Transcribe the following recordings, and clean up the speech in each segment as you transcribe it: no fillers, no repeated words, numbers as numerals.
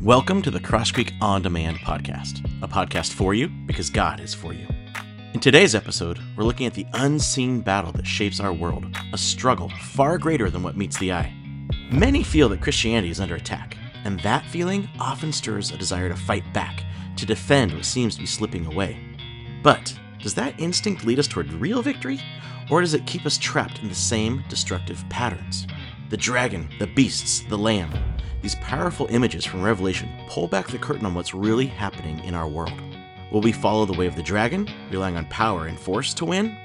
Welcome to the Cross Creek On Demand podcast, a podcast for you because God is for you. In today's episode, we're looking at the unseen battle that shapes our world, a struggle far greater than what meets the eye. Many feel that Christianity is under attack, and that feeling often stirs a desire to fight back, to defend what seems to be slipping away. But does that instinct lead us toward real victory, or does it keep us trapped in the same destructive patterns? The dragon, the beasts, the lamb. These powerful images from Revelation pull back the curtain on what's really happening in our world. Will we follow the way of the dragon, relying on power and force to win?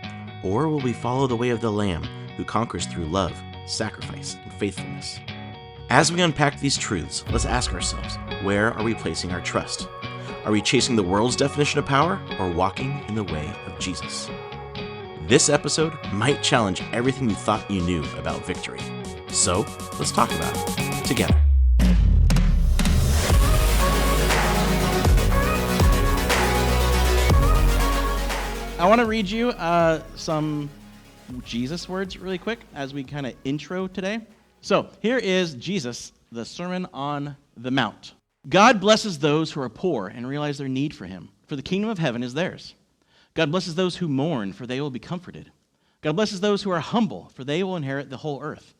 Or will we follow the way of the Lamb, who conquers through love, sacrifice, and faithfulness? As we unpack these truths, let's ask ourselves, where are we placing our trust? Are we chasing the world's definition of power, or walking in the way of Jesus? This episode might challenge everything you thought you knew about victory. So, let's talk about it together. I want to read you some Jesus words really quick as we kind of intro today. So here is Jesus, the Sermon on the Mount. God blesses those who are poor and realize their need for him, for the kingdom of heaven is theirs. God blesses those who mourn, for they will be comforted. God blesses those who are humble, for they will inherit the whole earth.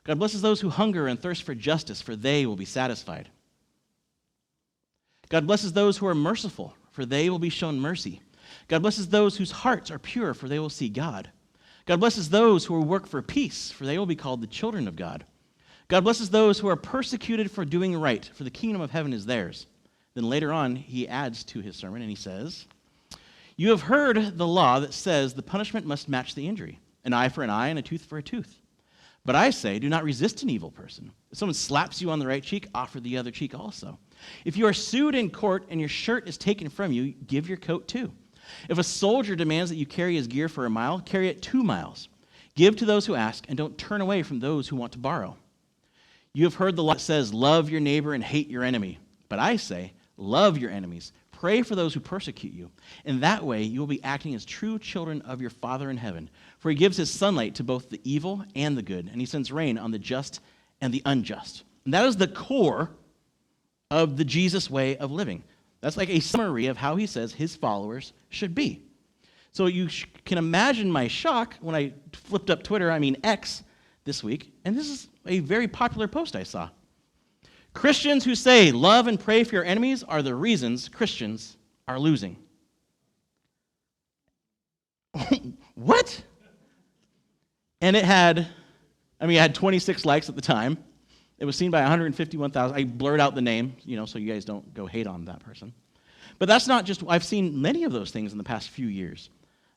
God blesses those who hunger and thirst for justice, for they will be satisfied. God blesses those who are merciful, for they will be shown mercy. God blesses those whose hearts are pure, for they will see God. God blesses those who work for peace, for they will be called the children of God. God blesses those who are persecuted for doing right, for the kingdom of heaven is theirs. Then later on, he adds to his sermon, and he says, "You have heard the law that says the punishment must match the injury, an eye for an eye and a tooth for a tooth. But I say, do not resist an evil person. If someone slaps you on the right cheek, offer the other cheek also. If you are sued in court and your shirt is taken from you, give your coat too. If a soldier demands that you carry his gear for a mile, carry it 2 miles. Give to those who ask, and don't turn away from those who want to borrow. You have heard the law that says, love your neighbor and hate your enemy. But I say, love your enemies. Pray for those who persecute you. In that way, you will be acting as true children of your Father in heaven. For he gives his sunlight to both the evil and the good, and he sends rain on the just and the unjust." And that is the core of the Jesus way of living. That's like a summary of how he says his followers should be. So you can imagine my shock when I flipped up X, this week, and this is a very popular post I saw. Christians who say love and pray for your enemies are the reasons Christians are losing. What? And it had 26 likes at the time. It was seen by 151,000. I blurred out the name, so you guys don't go hate on that person. But that's not just, I've seen many of those things in the past few years.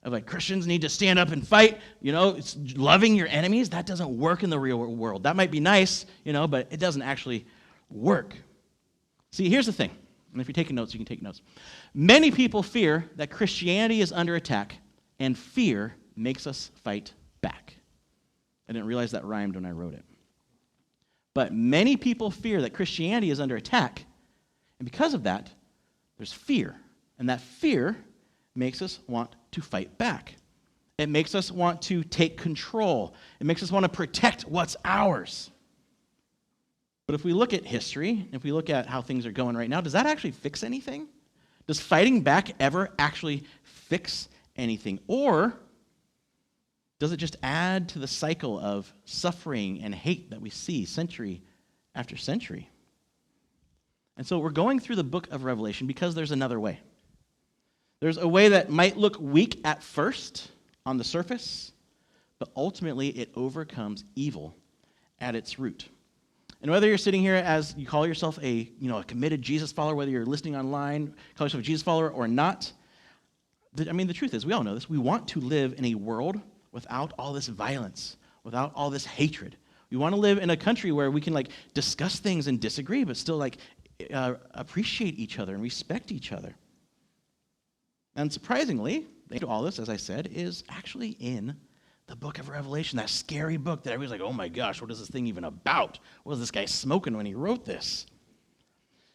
Of like, Christians need to stand up and fight. It's loving your enemies. That doesn't work in the real world. That might be nice, but it doesn't actually work. See, here's the thing. And if you're taking notes, you can take notes. Many people fear that Christianity is under attack, and fear makes us fight back. I didn't realize that rhymed when I wrote it. But many people fear that Christianity is under attack, and because of that, there's fear. And that fear makes us want to fight back. It makes us want to take control. It makes us want to protect what's ours. But if we look at history, if we look at how things are going right now, does that actually fix anything? Does fighting back ever actually fix anything? Or does it just add to the cycle of suffering and hate that we see century after century? And so we're going through the book of Revelation because there's another way. There's a way that might look weak at first on the surface, but ultimately it overcomes evil at its root. And whether you're sitting here as you call yourself a committed Jesus follower, whether you're listening online, call yourself a Jesus follower or not, the truth is, we all know this, we want to live in a world without all this violence, without all this hatred. We want to live in a country where we can discuss things and disagree, but still appreciate each other and respect each other. And surprisingly, all this, as I said, is actually in the book of Revelation, that scary book that everybody's like, oh my gosh, what is this thing even about? What was this guy smoking when he wrote this?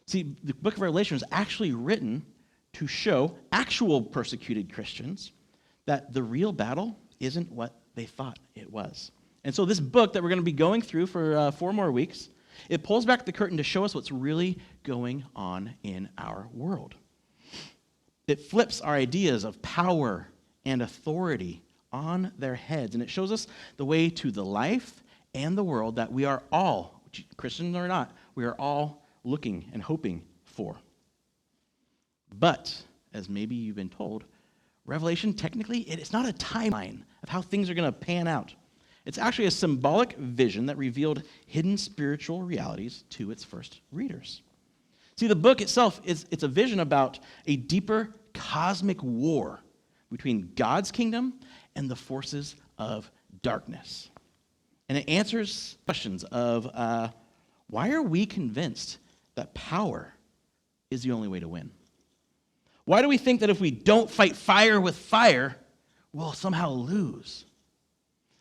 See, the book of Revelation was actually written to show actual persecuted Christians that the real battle isn't what they thought it was. And so this book that we're going to be going through for 4 more weeks It pulls back the curtain to show us what's really going on in our world. It flips our ideas of power and authority on their heads, and it shows us the way to the life and the world that we are all, Christians or not, we are all looking and hoping for. But, as maybe you've been told, Revelation, technically, it's not a timeline of how things are going to pan out. It's actually a symbolic vision that revealed hidden spiritual realities to its first readers. See, the book itself, it's a vision about a deeper cosmic war between God's kingdom and the forces of darkness. And it answers questions of why are we convinced that power is the only way to win? Why do we think that if we don't fight fire with fire, we'll somehow lose?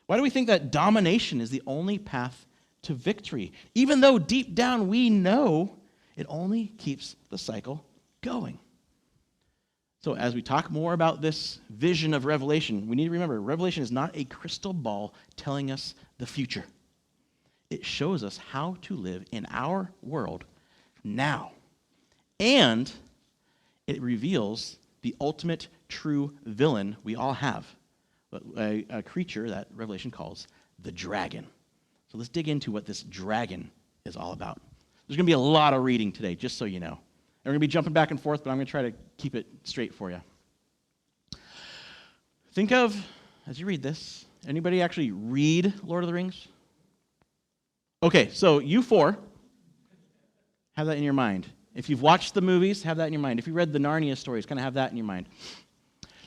Why do we think that domination is the only path to victory, even though deep down we know it only keeps the cycle going? So as we talk more about this vision of Revelation, we need to remember, Revelation is not a crystal ball telling us the future. It shows us how to live in our world now. And it reveals the ultimate true villain we all have, a creature that Revelation calls the dragon. So let's dig into what this dragon is all about. There's going to be a lot of reading today, just so you know. And we're going to be jumping back and forth, but I'm going to try to keep it straight for you. Think of, as you read this, anybody actually read Lord of the Rings? Okay, so you four, have that in your mind. If you've watched the movies, have that in your mind. If you read the Narnia stories, kind of have that in your mind.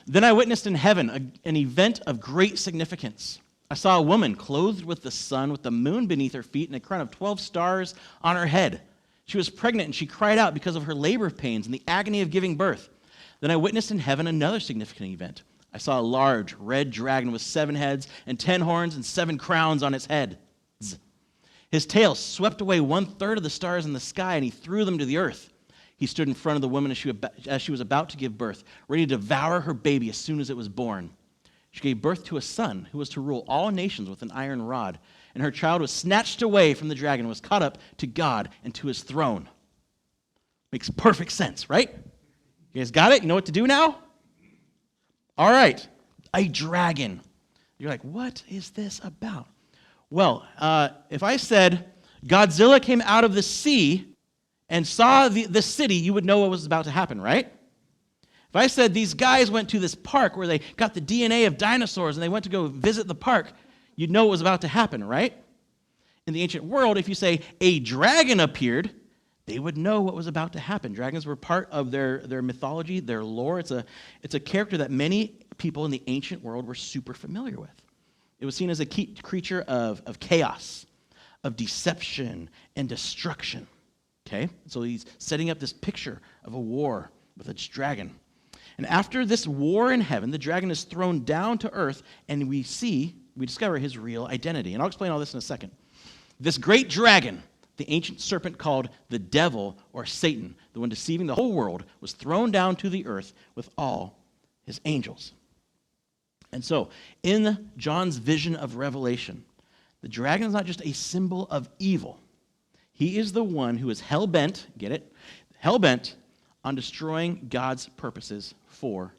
Then I witnessed in heaven an event of great significance. I saw a woman clothed with the sun, with the moon beneath her feet, and a crown of 12 stars on her head. She was pregnant, and she cried out because of her labor pains and the agony of giving birth. Then I witnessed in heaven another significant event. I saw a large red dragon with 7 heads and 10 horns and 7 crowns on its head. His tail swept away 1/3 of the stars in the sky, and he threw them to the earth. He stood in front of the woman as she was about to give birth, ready to devour her baby as soon as it was born. She gave birth to a son who was to rule all nations with an iron rod, and her child was snatched away from the dragon and was caught up to God and to his throne. Makes perfect sense, right? You guys got it? You know what to do now? All right, a dragon. You're like, what is this about? Well, if I said Godzilla came out of the sea and saw the city, you would know what was about to happen, right? If I said these guys went to this park where they got the DNA of dinosaurs and they went to go visit the park, you'd know what was about to happen, right? In the ancient world, if you say a dragon appeared, they would know what was about to happen. Dragons were part of their mythology, their lore. It's a character that many people in the ancient world were super familiar with. It was seen as a creature of chaos, of deception, and destruction. Okay? So he's setting up this picture of a war with a dragon. And after this war in heaven, the dragon is thrown down to earth, and we discover his real identity. And I'll explain all this in a second. This great dragon, the ancient serpent called the devil or Satan, the one deceiving the whole world, was thrown down to the earth with all his angels. And so, in John's vision of Revelation, the dragon is not just a symbol of evil. He is the one who is hell-bent, get it? Hell-bent on destroying God's purposes for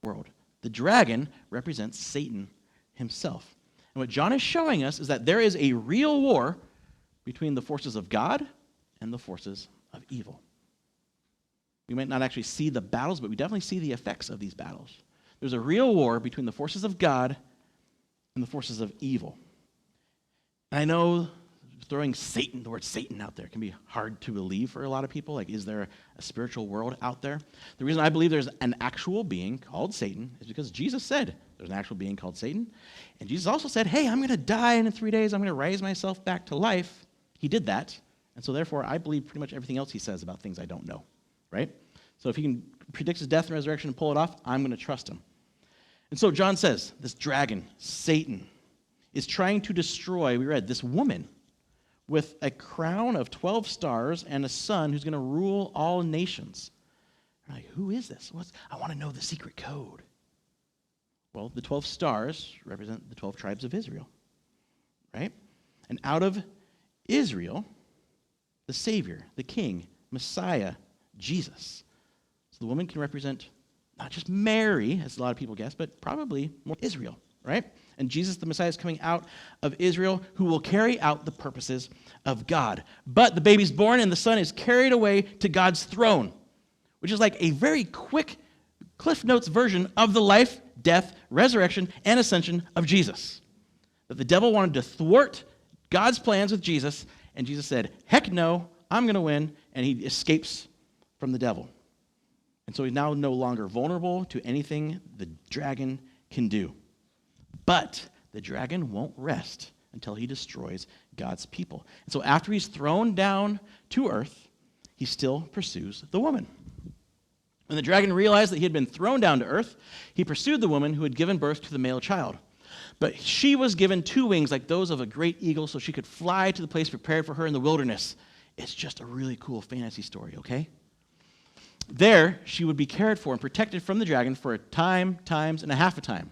the world. The dragon represents Satan himself. And what John is showing us is that there is a real war between the forces of God and the forces of evil. We might not actually see the battles, but we definitely see the effects of these battles. There's a real war between the forces of God and the forces of evil. And I know throwing the word Satan out there can be hard to believe for a lot of people. Like, is there a spiritual world out there? The reason I believe there's an actual being called Satan is because Jesus said there's an actual being called Satan. And Jesus also said, hey, I'm going to die, and in 3 days I'm going to raise myself back to life. He did that. And so therefore, I believe pretty much everything else he says about things I don't know, right? So if he can predict his death and resurrection and pull it off, I'm going to trust him. And so John says, this dragon, Satan, is trying to destroy, we read, this woman with a crown of 12 stars and a son who's going to rule all nations. I'm like, who is this? I want to know the secret code. Well, the 12 stars represent the 12 tribes of Israel, right? And out of Israel the Savior, the King, Messiah, Jesus. So the woman can represent not just Mary, as a lot of people guess, but probably more Israel, right? And Jesus, the Messiah, is coming out of Israel, who will carry out the purposes of God. But the baby's born, and the son is carried away to God's throne, which is like a very quick Cliff Notes version of the life, death, resurrection, and ascension of Jesus. That the devil wanted to thwart God's plans with Jesus, and Jesus said, heck no, I'm going to win, and he escapes from the devil. And so he's now no longer vulnerable to anything the dragon can do. But the dragon won't rest until he destroys God's people. And so after he's thrown down to earth, he still pursues the woman. When the dragon realized that he had been thrown down to earth, he pursued the woman who had given birth to the male child. But she was given 2 wings like those of a great eagle so she could fly to the place prepared for her in the wilderness. It's just a really cool fantasy story, okay? There, she would be cared for and protected from the dragon for a time, times, and a half a time.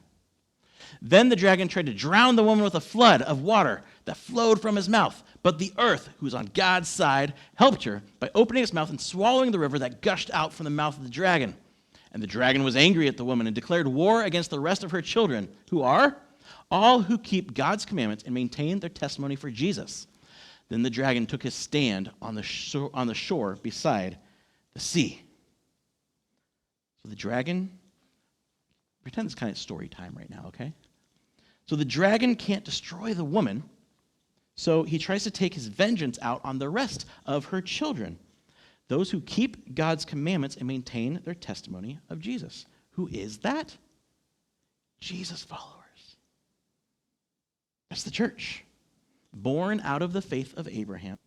Then the dragon tried to drown the woman with a flood of water that flowed from his mouth. But the earth, who was on God's side, helped her by opening its mouth and swallowing the river that gushed out from the mouth of the dragon. And the dragon was angry at the woman and declared war against the rest of her children, who are all who keep God's commandments and maintain their testimony for Jesus. Then the dragon took his stand on the shore beside the sea. So the dragon, pretend it's kind of story time right now, okay? So the dragon can't destroy the woman, so he tries to take his vengeance out on the rest of her children, those who keep God's commandments and maintain their testimony of Jesus. Who is that? Jesus followers. That's the church. Born out of the faith of Abraham,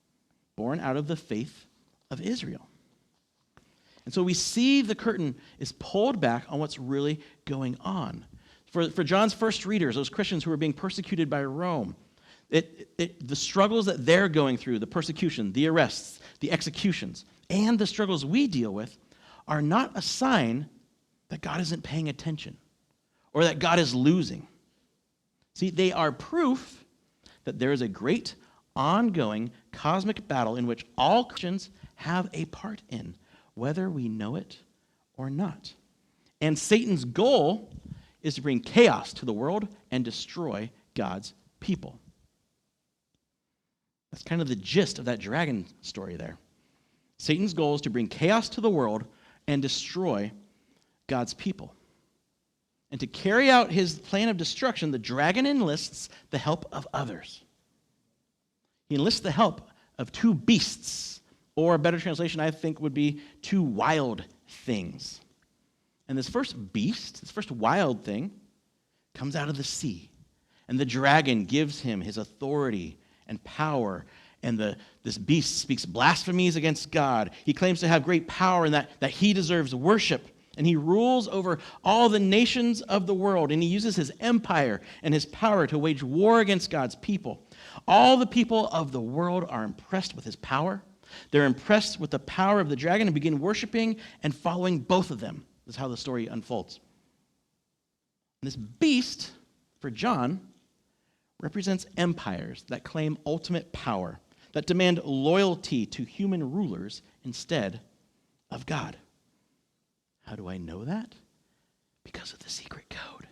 born out of the faith of Israel. And so we see the curtain is pulled back on what's really going on. For John's first readers, those Christians who were being persecuted by Rome, the struggles that they're going through, the persecution, the arrests, the executions, and the struggles we deal with are not a sign that God isn't paying attention or that God is losing. See, they are proof that there is a great, ongoing, cosmic battle in which all Christians have a part in, whether we know it or not. And Satan's goal is to bring chaos to the world and destroy God's people. That's kind of the gist of that dragon story there. Satan's goal is to bring chaos to the world and destroy God's people. And to carry out his plan of destruction, the dragon enlists the help of others. He enlists the help of 2 beasts, or a better translation, I think, would be 2 wild things. And this first beast, this first wild thing, comes out of the sea. And the dragon gives him his authority and power. And this beast speaks blasphemies against God. He claims to have great power and that he deserves worship. And he rules over all the nations of the world. And he uses his empire and his power to wage war against God's people. All the people of the world are impressed with his power. They're impressed with the power of the dragon and begin worshiping and following both of them. This is how the story unfolds. And this beast, for John, represents empires that claim ultimate power, that demand loyalty to human rulers instead of God. How do I know that? Because of the secret code.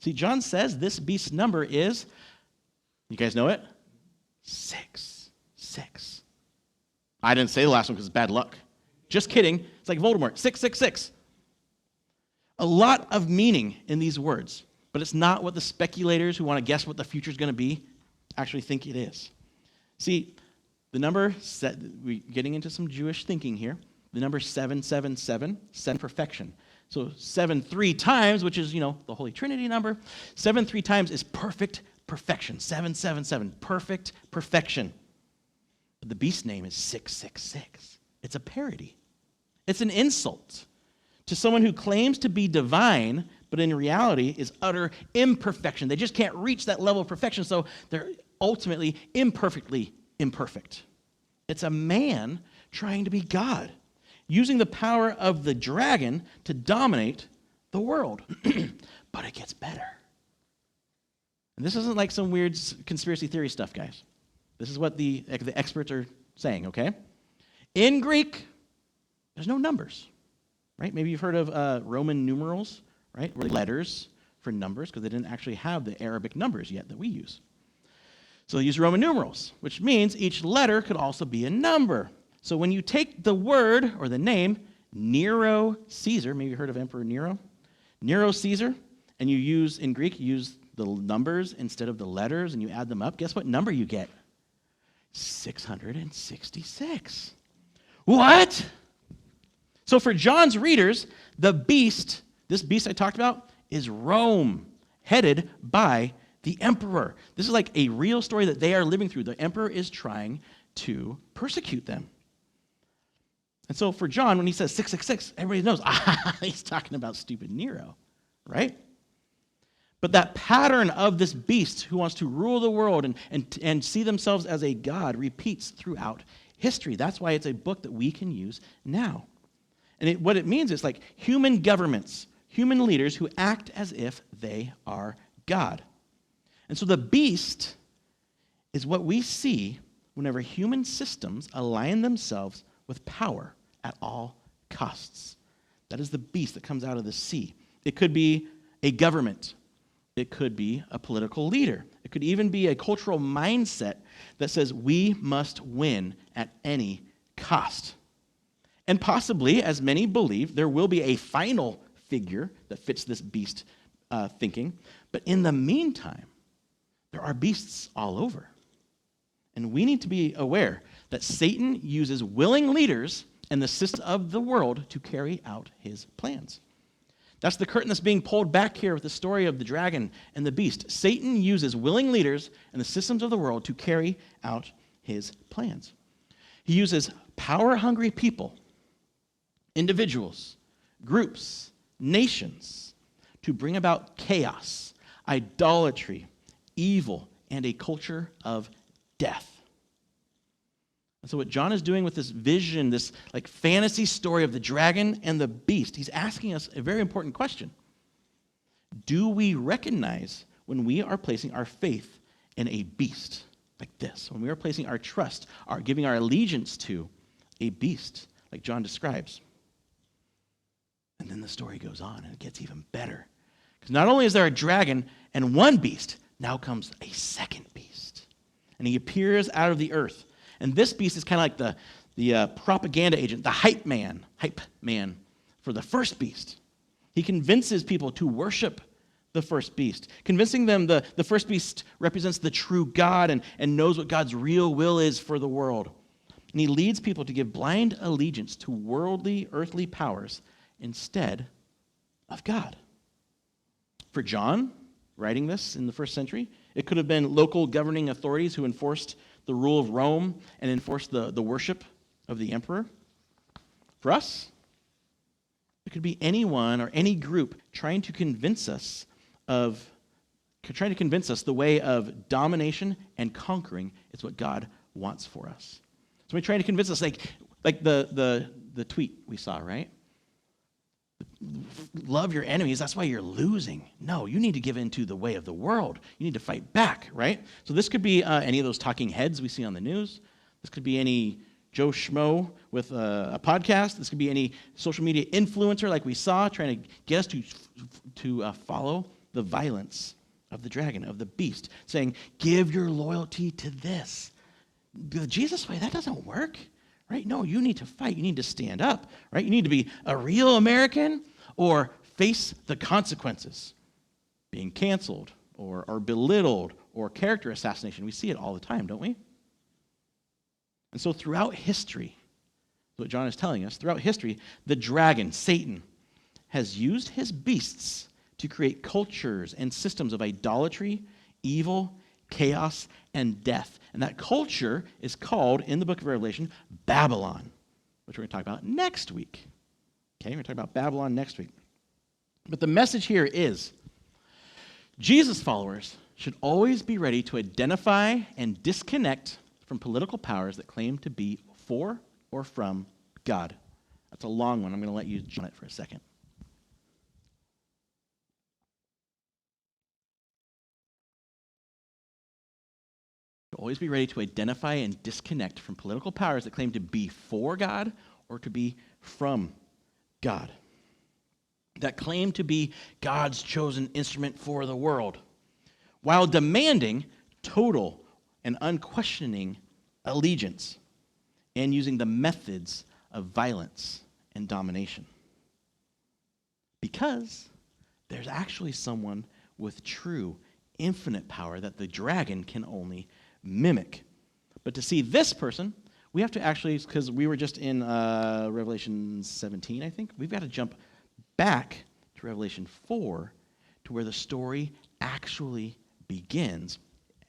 See, John says this beast's number is, you guys know it? 6. 6. I didn't say the last one because it's bad luck. Just kidding. It's like Voldemort. 666. A lot of meaning in these words, but it's not what the speculators who want to guess what the future is going to be actually think it is. See, the number, we're getting into some Jewish thinking here. The number 777, 7 perfection. So 7 3 times, which is, the Holy Trinity number. 7 3 times is perfect perfection. 777, perfect perfection. But the beast name is 666. It's a parody. It's an insult to someone who claims to be divine, but in reality is utter imperfection. They just can't reach that level of perfection, so they're ultimately imperfectly imperfect. It's a man trying to be God, using the power of the dragon to dominate the world. But it gets better. And this isn't like some weird conspiracy theory stuff, guys. This is what the experts are saying, okay? In Greek, there's no numbers, right? Maybe you've heard of Roman numerals, right? Or letters for numbers, because they didn't actually have the Arabic numbers yet that we use. So they use Roman numerals, which means each letter could also be a number. So when you take the word or the name Nero Caesar, maybe you heard of Emperor Nero? Nero Caesar, and you use, in Greek, you use the numbers instead of the letters, and you add them up, guess what number you get? 666. What? So for John's readers, the beast, this beast I talked about, is Rome, headed by the emperor. This is like a real story that they are living through. The emperor is trying to persecute them. And so for John, when he says 666, everybody knows, he's talking about stupid Nero, right? But that pattern of this beast who wants to rule the world and see themselves as a god repeats throughout history. That's why it's a book that we can use now. And what it means is like human governments, human leaders who act as if they are God. And so the beast is what we see whenever human systems align themselves with power at all costs. That is the beast that comes out of the sea. It could be a government. It could be a political leader. It could even be a cultural mindset that says we must win at any cost. And possibly, as many believe, there will be a final figure that fits this beast thinking. But in the meantime, there are beasts all over. And we need to be aware that Satan uses willing leaders and the system of the world to carry out his plans. That's the curtain that's being pulled back here with the story of the dragon and the beast. Satan uses willing leaders and the systems of the world to carry out his plans. He uses power-hungry people, individuals, groups, nations, to bring about chaos, idolatry, evil, and a culture of death. And so what John is doing with this vision, this like fantasy story of the dragon and the beast, he's asking us a very important question. Do we recognize when we are placing our faith in a beast like this? When we are placing our trust, giving our allegiance to a beast like John describes? And then the story goes on and it gets even better. Because not only is there a dragon and one beast, now comes a second beast. And he appears out of the earth. And this beast is kind of like the propaganda agent, the hype man for the first beast. He convinces people to worship the first beast, convincing them the first beast represents the true God and knows what God's real will is for the world. And he leads people to give blind allegiance to worldly, earthly powers instead of God. For John, writing this in the first century, it could have been local governing authorities who enforced the rule of Rome and enforced the worship of the emperor. For us, it could be anyone or any group trying to convince us the way of domination and conquering is what God wants for us. So we're trying to convince us, like the tweet we saw, right? Love your enemies, that's why you're losing. No, you need to give in to the way of the world. You need to fight back, right? So this could be any of those talking heads we see on the news. This could be any Joe Schmo with a podcast. This could be any social media influencer like we saw, trying to get us to follow the violence of the dragon, of the beast, saying, give your loyalty to this. The Jesus way, that doesn't work. Right? No, you need to fight. You need to stand up. Right? You need to be a real American or face the consequences. Being canceled or belittled or character assassination. We see it all the time, don't we? And so throughout history, what John is telling us, throughout history, the dragon, Satan, has used his beasts to create cultures and systems of idolatry, evil, chaos, and death. And that culture is called, in the book of Revelation, Babylon, which we're going to talk about next week. Okay, we're going to talk about Babylon next week. But the message here is, Jesus followers should always be ready to identify and disconnect from political powers that claim to be for or from God. That's a long one. I'm going to let you on it for a second. Always be ready to identify and disconnect from political powers that claim to be for God or to be from God, that claim to be God's chosen instrument for the world, while demanding total and unquestioning allegiance and using the methods of violence and domination. Because there's actually someone with true, infinite power that the dragon can only mimic. But to see this person, we have to actually, because we were just in Revelation 17, I think, we've got to jump back to Revelation 4 to where the story actually begins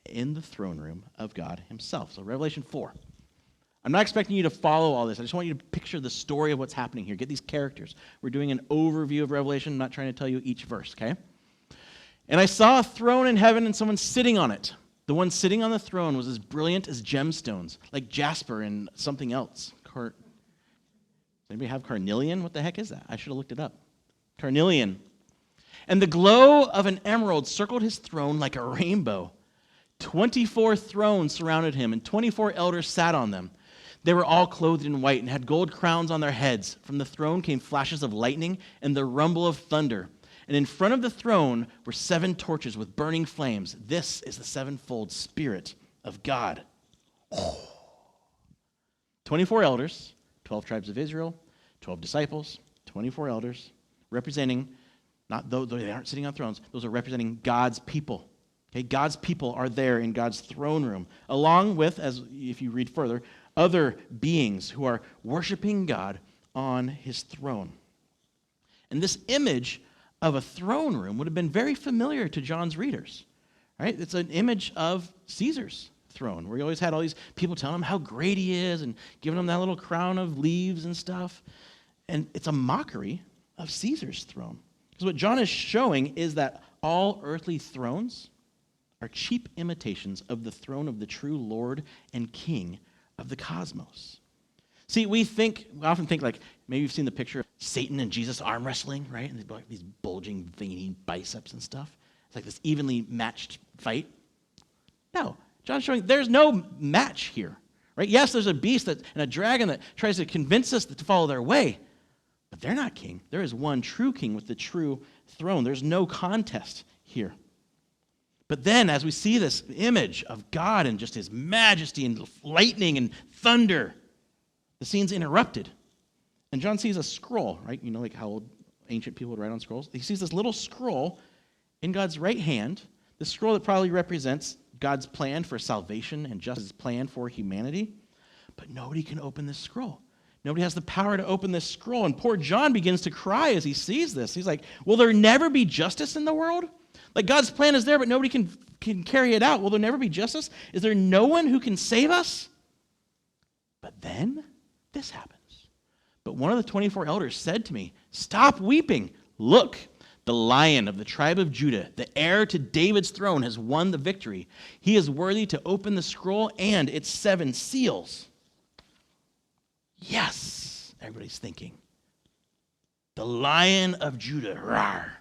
in the throne room of God himself. So Revelation 4. I'm not expecting you to follow all this. I just want you to picture the story of what's happening here. Get these characters. We're doing an overview of Revelation. I'm not trying to tell you each verse, okay? And I saw a throne in heaven and someone sitting on it. The one sitting on the throne was as brilliant as gemstones, like jasper and something else. Does anybody have carnelian? What the heck is that? I should have looked it up. Carnelian. And the glow of an emerald circled his throne like a rainbow. 24 thrones surrounded him, and 24 elders sat on them. They were all clothed in white and had gold crowns on their heads. From the throne came flashes of lightning and the rumble of thunder. And in front of the throne were 7 torches with burning flames. This is the sevenfold Spirit of God. 24 elders, 12 tribes of Israel, 12 disciples, 24 elders, representing, not those, they aren't sitting on thrones, those are representing God's people. Okay, God's people are there in God's throne room, along with, as if you read further, other beings who are worshiping God on his throne. And this image of a throne room would have been very familiar to John's readers, right? It's an image of Caesar's throne, where he always had all these people telling him how great he is and giving him that little crown of leaves and stuff. And it's a mockery of Caesar's throne. Because what John is showing is that all earthly thrones are cheap imitations of the throne of the true Lord and King of the cosmos. See, we often think like, maybe you've seen the picture of Satan and Jesus arm wrestling, right? And these bulging, veiny biceps and stuff. It's like this evenly matched fight. No, John's showing there's no match here, right? Yes, there's a beast and a dragon that tries to convince us to follow their way, but they're not king. There is one true king with the true throne. There's no contest here. But then, as we see this image of God and just his majesty and lightning and thunder, the scene's interrupted. And John sees a scroll, right? You know, like how old ancient people would write on scrolls? He sees this little scroll in God's right hand, the scroll that probably represents God's plan for salvation and just his plan for humanity. But nobody can open this scroll. Nobody has the power to open this scroll. And poor John begins to cry as he sees this. He's like, will there never be justice in the world? Like God's plan is there, but nobody can carry it out. Will there never be justice? Is there no one who can save us? But then this happens. But one of the 24 elders said to me, stop weeping. Look, the Lion of the tribe of Judah, the heir to David's throne, has won the victory. He is worthy to open the scroll and its 7 seals. Yes, everybody's thinking. The Lion of Judah, rawr.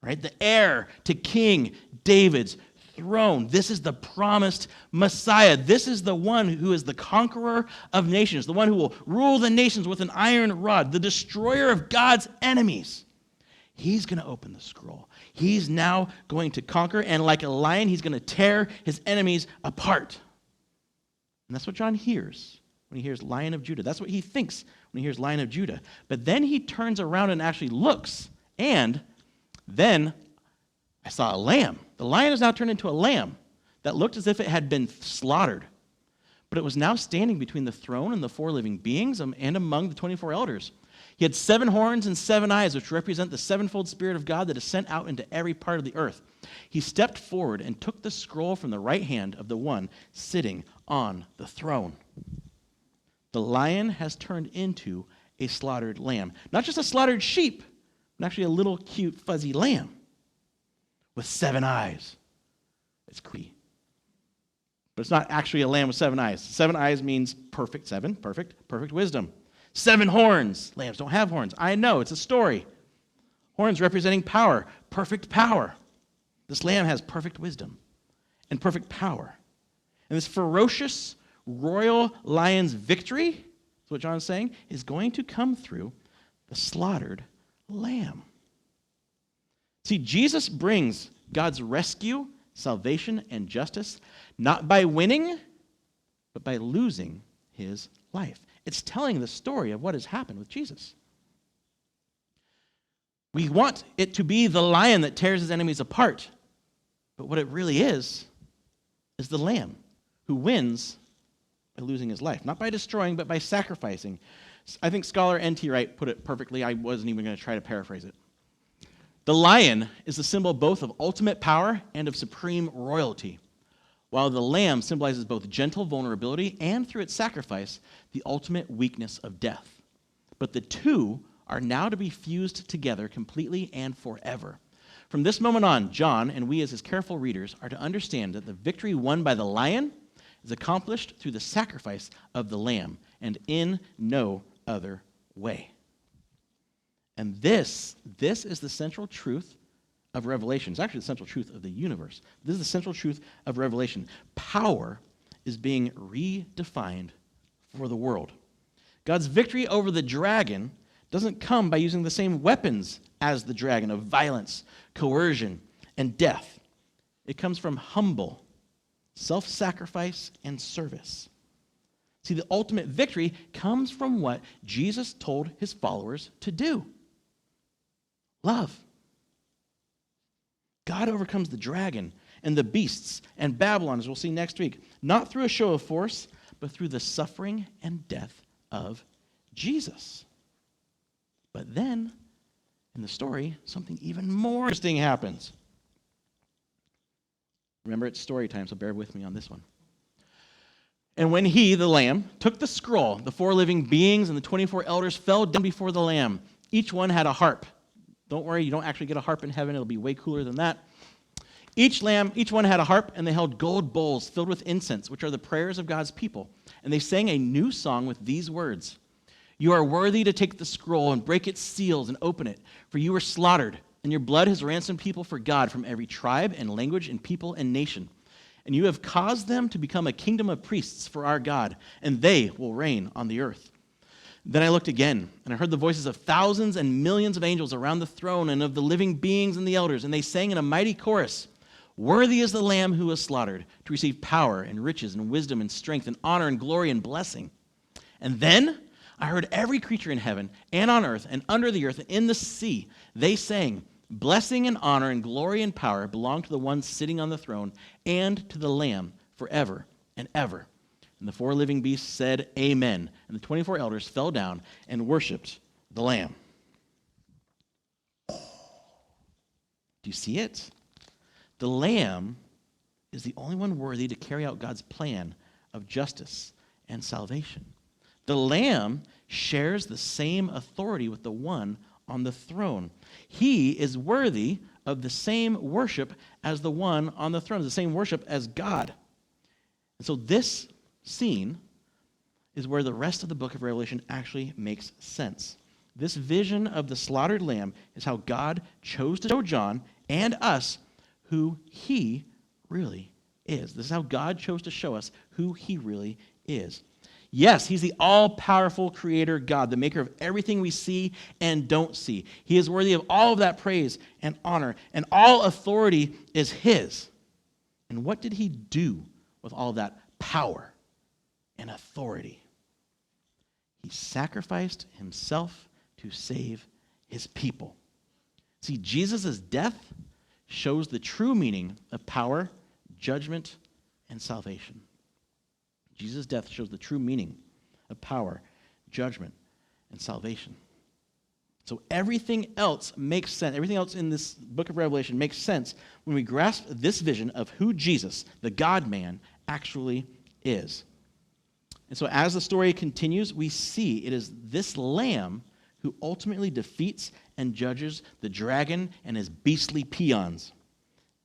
Right? The heir to King David's throne. This is the promised Messiah. This is the one who is the conqueror of nations, the one who will rule the nations with an iron rod, the destroyer of God's enemies. He's going to open the scroll. He's now going to conquer, and like a lion, he's going to tear his enemies apart. And that's what John hears when he hears Lion of Judah. That's what he thinks when he hears Lion of Judah. But then he turns around and actually looks, and then I saw a lamb. The lion is now turned into a lamb that looked as if it had been slaughtered. But it was now standing between the throne and the 4 living beings and among the 24 elders. He had 7 horns and 7 eyes, which represent the sevenfold Spirit of God that is sent out into every part of the earth. He stepped forward and took the scroll from the right hand of the one sitting on the throne. The lion has turned into a slaughtered lamb. Not just a slaughtered sheep, but actually a little cute fuzzy lamb with 7 eyes. It's creepy. But it's not actually a lamb with 7 eyes. 7 eyes means perfect wisdom. 7 horns. Lambs don't have horns. I know, it's a story. Horns representing power, perfect power. This lamb has perfect wisdom and perfect power. And this ferocious royal lion's victory, that's what John is saying, is going to come through the slaughtered lamb. See, Jesus brings God's rescue, salvation, and justice not by winning, but by losing his life. It's telling the story of what has happened with Jesus. We want it to be the lion that tears his enemies apart, but what it really is the lamb who wins by losing his life. Not by destroying, but by sacrificing. I think scholar N.T. Wright put it perfectly. I wasn't even going to try to paraphrase it. The lion is the symbol both of ultimate power and of supreme royalty, while the lamb symbolizes both gentle vulnerability and, through its sacrifice, the ultimate weakness of death. But the two are now to be fused together completely and forever. From this moment on, John, and we as his careful readers, are to understand that the victory won by the lion is accomplished through the sacrifice of the lamb, and in no other way. And this is the central truth of Revelation. It's actually the central truth of the universe. This is the central truth of Revelation. Power is being redefined for the world. God's victory over the dragon doesn't come by using the same weapons as the dragon of violence, coercion, and death. It comes from humble self-sacrifice and service. See, the ultimate victory comes from what Jesus told his followers to do. Love. God overcomes the dragon and the beasts and Babylon, as we'll see next week, not through a show of force, but through the suffering and death of Jesus. But then, in the story, something even more interesting happens. Remember, it's story time, so bear with me on this one. And when he, the Lamb, took the scroll, the 4 living beings and the 24 elders fell down before the Lamb. Each one had a harp. Don't worry, you don't actually get a harp in heaven. It'll be way cooler than that. Each one had a harp, and they held gold bowls filled with incense, which are the prayers of God's people. And they sang a new song with these words: "You are worthy to take the scroll and break its seals and open it, for you were slaughtered, and your blood has ransomed people for God from every tribe and language and people and nation. And you have caused them to become a kingdom of priests for our God, and they will reign on the earth." Then I looked again, and I heard the voices of thousands and millions of angels around the throne and of the living beings and the elders, and they sang in a mighty chorus, "Worthy is the Lamb who was slaughtered to receive power and riches and wisdom and strength and honor and glory and blessing." And then I heard every creature in heaven and on earth and under the earth and in the sea. They sang, "Blessing and honor and glory and power belong to the one sitting on the throne and to the Lamb forever and ever." And the 4 living beasts said, "Amen." And the 24 elders fell down and worshiped the Lamb. Do you see it? The Lamb is the only one worthy to carry out God's plan of justice and salvation. The Lamb shares the same authority with the one on the throne. He is worthy of the same worship as the one on the throne, the same worship as God. And so this scene is where the rest of the book of Revelation actually makes sense. This vision of the slaughtered lamb is how God chose to show John and us who he really is. This is how God chose to show us who he really is. Yes, he's the all-powerful creator God, the maker of everything we see and don't see. He is worthy of all of that praise and honor, and all authority is his. And what did he do with all of that power and authority? He sacrificed himself to save his people. See, Jesus' death shows the true meaning of power, judgment, and salvation. Jesus' death shows the true meaning of power, judgment, and salvation. So everything else makes sense. Everything else in this book of Revelation makes sense when we grasp this vision of who Jesus, the God-man, actually is. And so as the story continues, we see it is this lamb who ultimately defeats and judges the dragon and his beastly peons.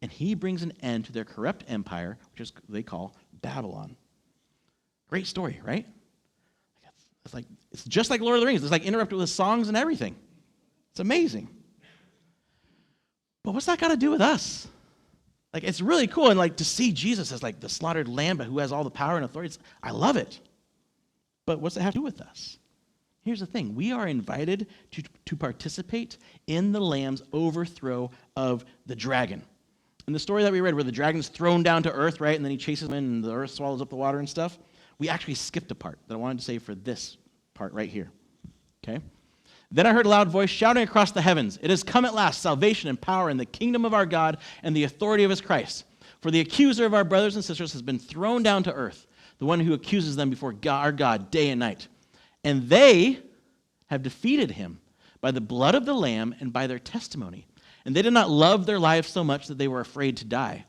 And he brings an end to their corrupt empire, which they call Babylon. Great story, right? It's just like Lord of the Rings. It's like interrupted with songs and everything. It's amazing. But what's that got to do with us? Like, it's really cool, and like to see Jesus as like the slaughtered lamb, but who has all the power and authority. I love it. But what's it have to do with us? Here's the thing. We are invited to participate in the Lamb's overthrow of the dragon. In the story that we read, where the dragon's thrown down to earth, right, and then he chases him in, and the earth swallows up the water and stuff, we actually skipped a part that I wanted to say for this part right here. Okay? Then I heard a loud voice shouting across the heavens, "It has come at last, salvation and power and the kingdom of our God and the authority of his Christ. For the accuser of our brothers and sisters has been thrown down to earth, the one who accuses them before our God day and night. And they have defeated him by the blood of the Lamb and by their testimony. And they did not love their lives so much that they were afraid to die.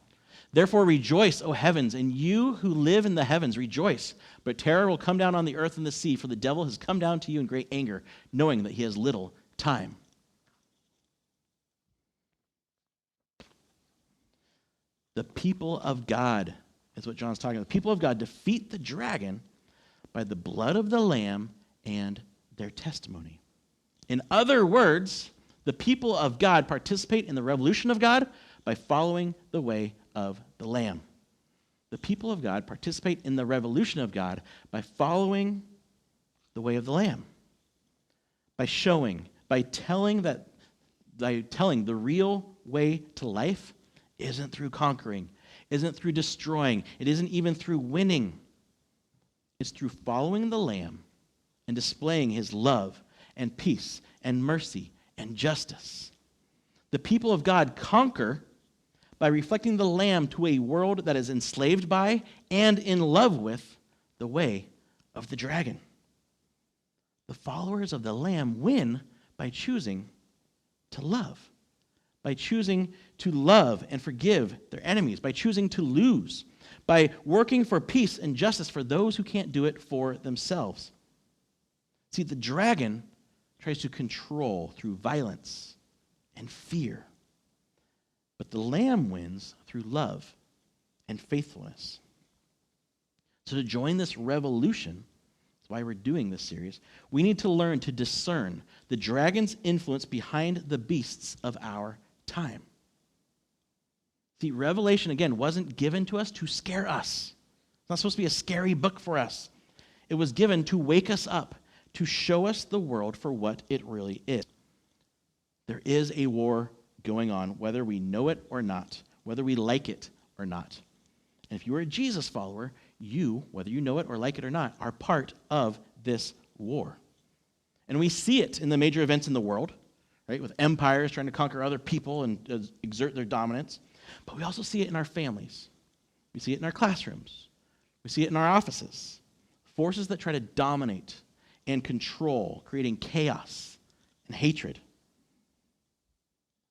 Therefore rejoice, O heavens, and you who live in the heavens, rejoice. But terror will come down on the earth and the sea, for the devil has come down to you in great anger, knowing that he has little time." The people of God is what John's talking about. The people of God defeat the dragon by the blood of the Lamb and their testimony. In other words, the people of God participate in the revolution of God by following the way of the Lamb. The people of God participate in the revolution of God by following the way of the Lamb. By telling the real way to life isn't through conquering, isn't through destroying, it isn't even through winning. It's through following the Lamb and displaying his love and peace and mercy and justice. The people of God conquer by reflecting the Lamb to a world that is enslaved by and in love with the way of the dragon. The followers of the Lamb win by choosing to love, by choosing to love and forgive their enemies, by choosing to lose, by working for peace and justice for those who can't do it for themselves. See, the dragon tries to control through violence and fear. But the Lamb wins through love and faithfulness. So to join this revolution, that's why we're doing this series, we need to learn to discern the dragon's influence behind the beasts of our time. See, Revelation, again, wasn't given to us to scare us. It's not supposed to be a scary book for us. It was given to wake us up, to show us the world for what it really is. There is a war going on, whether we know it or not, whether we like it or not. And if you are a Jesus follower, you, whether you know it or like it or not, are part of this war. And we see it in the major events in the world, right, with empires trying to conquer other people and exert their dominance. But we also see it in our families. We see it in our classrooms. We see it in our offices. Forces that try to dominate and control, creating chaos and hatred.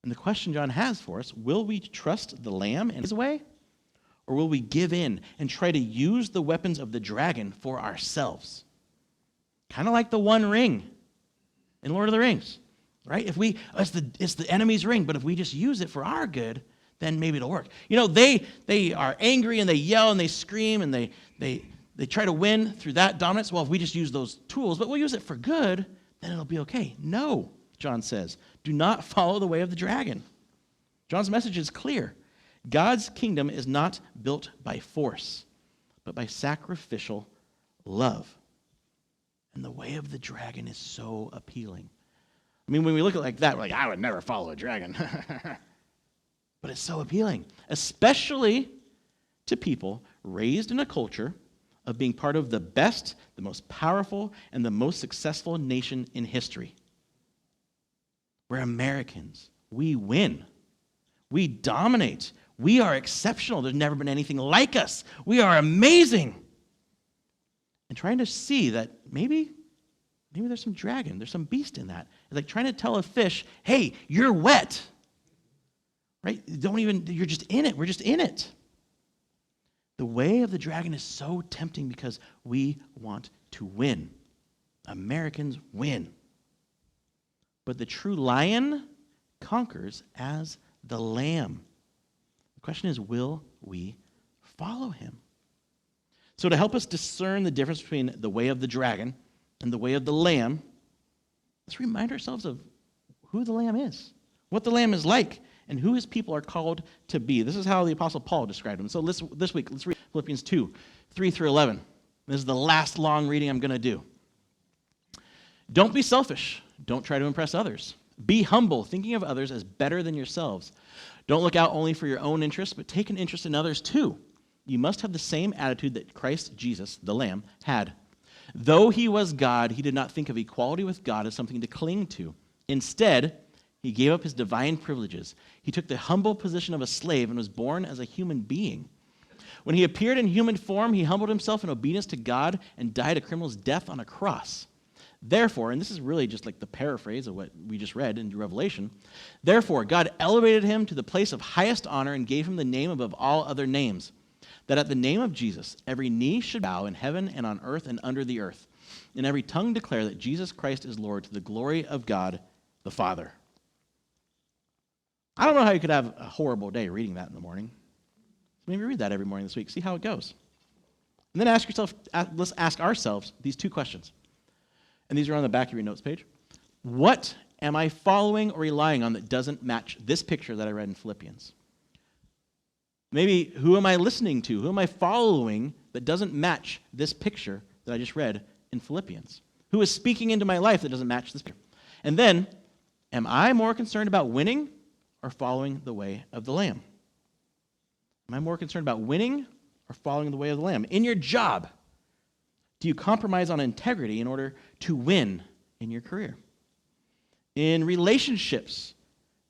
And the question John has for us, will we trust the Lamb and his way? Or will we give in and try to use the weapons of the dragon for ourselves? Kind of like the One Ring in Lord of the Rings, right? It's the enemy's ring, but if we just use it for our good, then maybe it'll work. You know, they are angry and they yell and they scream and they try to win through that dominance. Well, if we just use those tools, but we'll use it for good, then it'll be okay. No, John says, do not follow the way of the dragon. John's message is clear. God's kingdom is not built by force, but by sacrificial love. And the way of the dragon is so appealing. I mean, when we look at it like that, we're like, I would never follow a dragon. But it's so appealing, especially to people raised in a culture of being part of the best, the most powerful, and the most successful nation in history. We're Americans. We win. We dominate. We are exceptional. There's never been anything like us. We are amazing. And trying to see that maybe there's some dragon, there's some beast in that. It's like trying to tell a fish, hey, you're wet. Right? You're just in it. We're just in it. The way of the dragon is so tempting because we want to win. Americans win. But the true lion conquers as the lamb. The question is, will we follow him? So to help us discern the difference between the way of the dragon and the way of the lamb, let's remind ourselves of who the lamb is, what the lamb is like, and who his people are called to be. This is how the Apostle Paul described him. So this week, let's read Philippians 2, 3 through 11. This is the last long reading I'm going to do. Don't be selfish. Don't try to impress others. Be humble, thinking of others as better than yourselves. Don't look out only for your own interests, but take an interest in others too. You must have the same attitude that Christ Jesus, the Lamb, had. Though he was God, he did not think of equality with God as something to cling to. Instead, he gave up his divine privileges. He took the humble position of a slave and was born as a human being. When he appeared in human form, he humbled himself in obedience to God and died a criminal's death on a cross. Therefore, and this is really just like the paraphrase of what we just read in Revelation, therefore God elevated him to the place of highest honor and gave him the name above all other names, that at the name of Jesus every knee should bow in heaven and on earth and under the earth, and every tongue declare that Jesus Christ is Lord, to the glory of God the Father. I don't know how you could have a horrible day reading that in the morning. Maybe read that every morning this week, see how it goes. And then let's ask ourselves these two questions. And these are on the back of your notes page. What am I following or relying on that doesn't match this picture that I read in Philippians? Maybe who am I listening to? Who am I following that doesn't match this picture that I just read in Philippians? Who is speaking into my life that doesn't match this picture? And then, am I more concerned about winning or following the way of the Lamb? Am I more concerned about winning or following the way of the Lamb? In your job, do you compromise on integrity in order to win in your career? In relationships,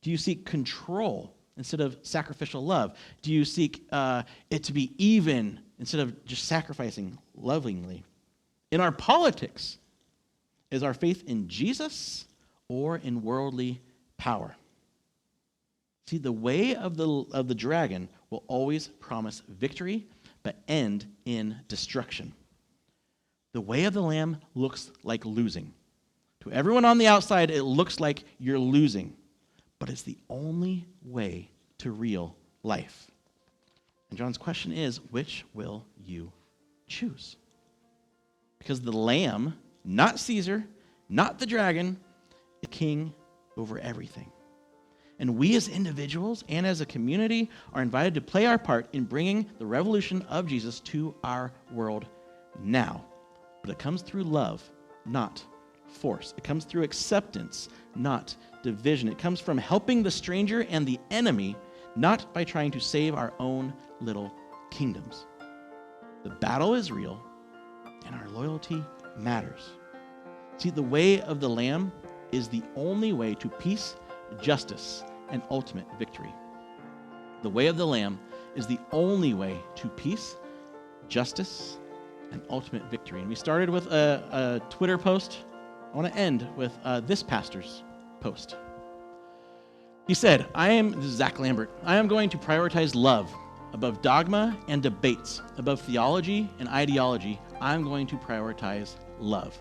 do you seek control instead of sacrificial love? Do you seek it to be even instead of just sacrificing lovingly? In our politics, is our faith in Jesus or in worldly power? See, the way of the dragon will always promise victory, but end in destruction. The way of the Lamb looks like losing. To everyone on the outside, it looks like you're losing, but it's the only way to real life. And John's question is, which will you choose? Because the Lamb, not Caesar, not the dragon, is king over everything. And we as individuals and as a community are invited to play our part in bringing the revolution of Jesus to our world now. But it comes through love, not force. It comes through acceptance, not division. It comes from helping the stranger and the enemy, not by trying to save our own little kingdoms. The battle is real, and our loyalty matters. See, the way of the Lamb is the only way to peace, justice, and ultimate victory. The way of the Lamb is the only way to peace, justice, and ultimate victory. And we started with a Twitter post. I want to end with this pastor's post. He said, this is Zach Lambert, I am going to prioritize love above dogma and debates, above theology and ideology. I'm going to prioritize love.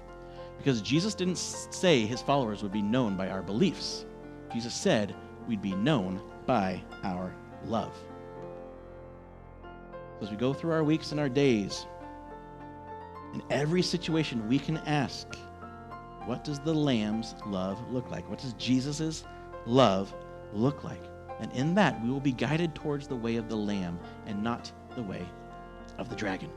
Because Jesus didn't say his followers would be known by our beliefs. Jesus said we'd be known by our love. As we go through our weeks and our days, in every situation we can ask, what does the Lamb's love look like? What does Jesus' love look like? And in that, we will be guided towards the way of the Lamb and not the way of the dragon.